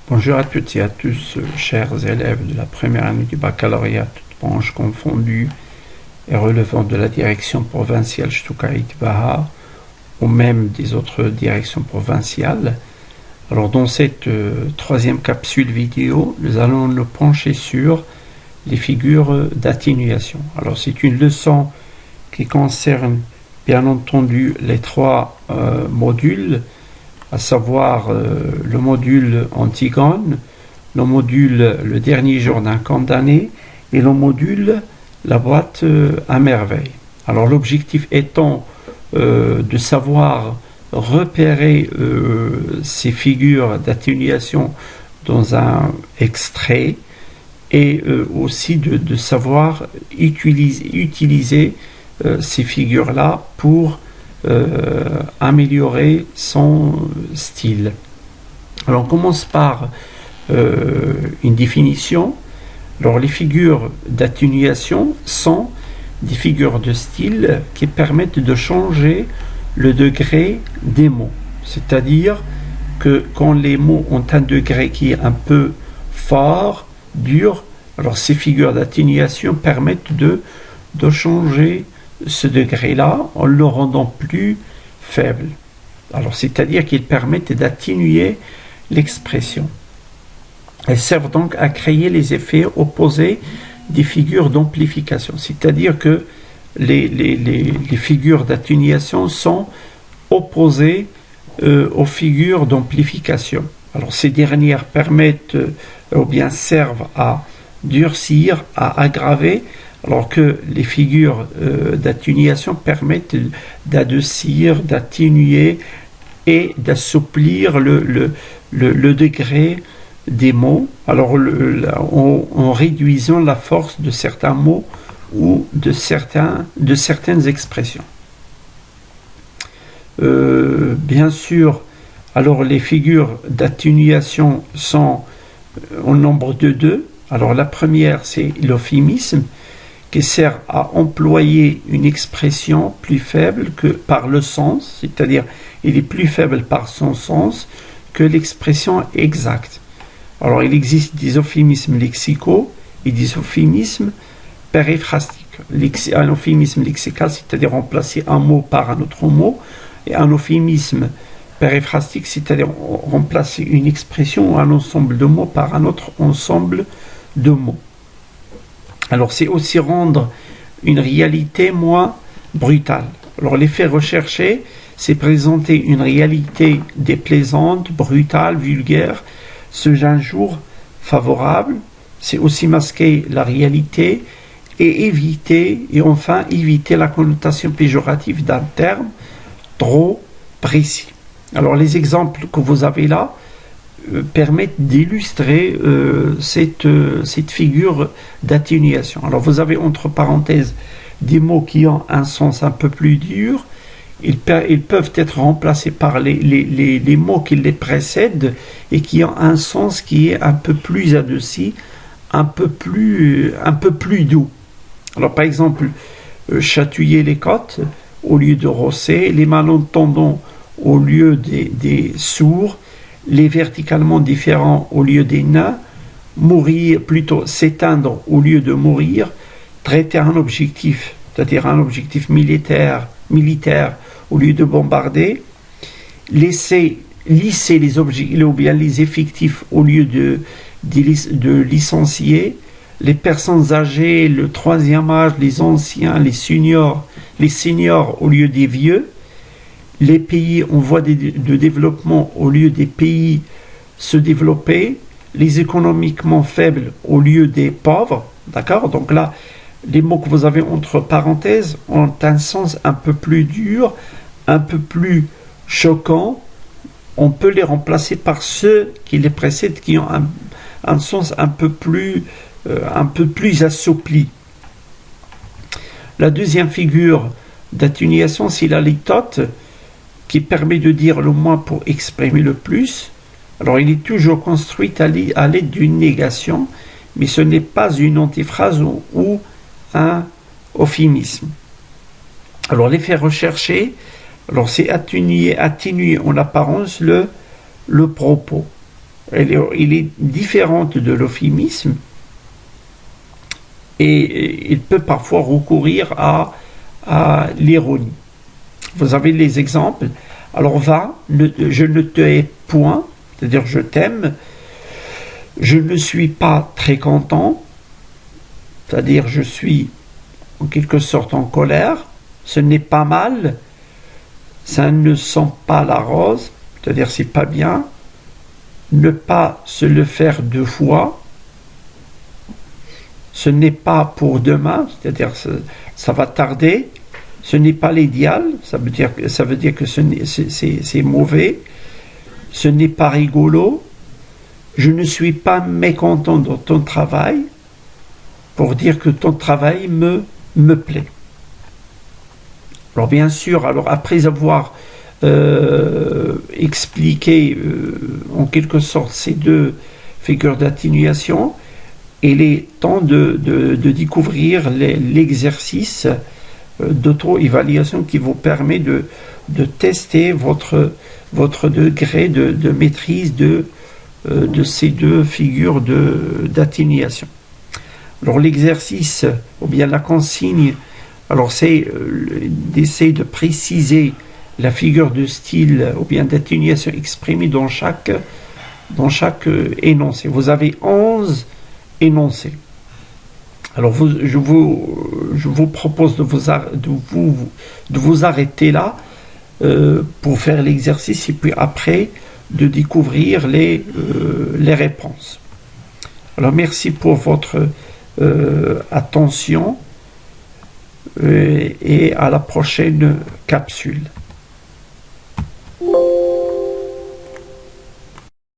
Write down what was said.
Bonjour à toutes et à tous, chers élèves de la première année du baccalauréat, toutes branches confondues et relevant de la direction provinciale Stuttgart-Baha ou même des autres directions provinciales. Alors dans cette troisième capsule vidéo, nous allons nous pencher sur les figures d'atténuation. Alors c'est une leçon qui concerne bien entendu les trois modules, à savoir le module Antigone, le module le dernier jour d'un condamné et le module la boîte à merveille. Alors l'objectif étant de savoir repérer ces figures d'atténuation dans un extrait et aussi de savoir utiliser ces figures-là pour améliorer son style. Alors on commence par une définition. Alors les figures d'atténuation sont des figures de style qui permettent de changer le degré des mots. C'est-à-dire que quand les mots ont un degré qui est un peu fort, dur, alors ces figures d'atténuation permettent de changer ce degré-là en le rendant plus faible. Alors c'est-à-dire qu'ils permettent d'atténuer l'expression. Elles servent donc à créer les effets opposés des figures d'amplification. C'est-à-dire que les figures d'atténuation sont opposées aux figures d'amplification. Alors ces dernières permettent ou bien servent à durcir, à aggraver, alors que les figures d'atténuation permettent d'adoucir, d'atténuer et d'assouplir le degré des mots, alors en réduisant la force de certains mots ou de certaines expressions. Bien sûr, alors les figures d'atténuation sont au nombre de deux. Alors la première, c'est l'euphémisme, qui sert à employer une expression plus faible que par le sens, c'est-à-dire il est plus faible par son sens que l'expression exacte. Alors il existe des euphémismes lexicaux et des euphémismes périphrastiques. Un euphémisme lexical, c'est-à-dire remplacer un mot par un autre mot, et un euphémisme périphrastique, c'est-à-dire remplacer une expression ou un ensemble de mots par un autre ensemble de mots. Alors c'est aussi rendre une réalité moins brutale. Alors l'effet recherché, c'est présenter une réalité déplaisante, brutale, vulgaire, sous un jour favorable. C'est aussi masquer la réalité et éviter la connotation péjorative d'un terme trop précis. Alors les exemples que vous avez là permettent d'illustrer cette figure d'atténuation. Alors vous avez entre parenthèses des mots qui ont un sens un peu plus dur. Ils peuvent être remplacés par les mots qui les précèdent et qui ont un sens qui est un peu plus adouci, un peu plus doux. Alors par exemple, chatouiller les côtes au lieu de rosser, les malentendants au lieu des sourds, les verticalement différents au lieu des nains, mourir, plutôt s'éteindre au lieu de mourir, traiter un objectif, c'est-à-dire un objectif militaire au lieu de bombarder, lisser les objets ou bien les effectifs au lieu de licencier, les personnes âgées, le troisième âge, les anciens, les seniors au lieu des vieux, les pays en voie de développement au lieu des pays se développer, les économiquement faibles au lieu des pauvres, d'accord? Donc là, les mots que vous avez entre parenthèses ont un sens un peu plus dur, un peu plus choquant. On peut les remplacer par ceux qui les précèdent, qui ont un sens un peu plus assoupli. La deuxième figure d'atténuation, c'est la litote, qui permet de dire le moins pour exprimer le plus. Alors il est toujours construit à l'aide d'une négation, mais ce n'est pas une antiphrase ou un euphémisme. Alors l'effet recherché, alors c'est atténuer en apparence le propos. il est différente de l'euphémisme et il peut parfois recourir à l'ironie. Vous avez les exemples. Alors je ne te hais point, c'est-à-dire je t'aime. Je ne suis pas très content, c'est-à-dire je suis en quelque sorte en colère. Ce n'est pas mal, ça ne sent pas la rose, c'est-à-dire c'est pas bien. Ne pas se le faire deux fois. Ce n'est pas pour demain, c'est-à-dire ça va tarder. Ce n'est pas l'idéal, ça veut dire que c'est mauvais. Ce n'est pas rigolo. Je ne suis pas mécontent de ton travail, pour dire que ton travail me plaît. Alors bien sûr, après avoir expliqué en quelque sorte ces deux figures d'atténuation, il est temps de découvrir l'exercice d'auto-évaluation qui vous permet de tester votre degré de maîtrise de ces deux figures d'atténuation. Alors l'exercice ou bien la consigne, alors c'est d'essayer de préciser la figure de style ou bien d'atténuation exprimée dans chaque énoncé. Vous avez 11 énoncés. Alors je vous propose de vous arrêter là pour faire l'exercice et puis après de découvrir les réponses. Alors merci pour votre attention et à la prochaine capsule.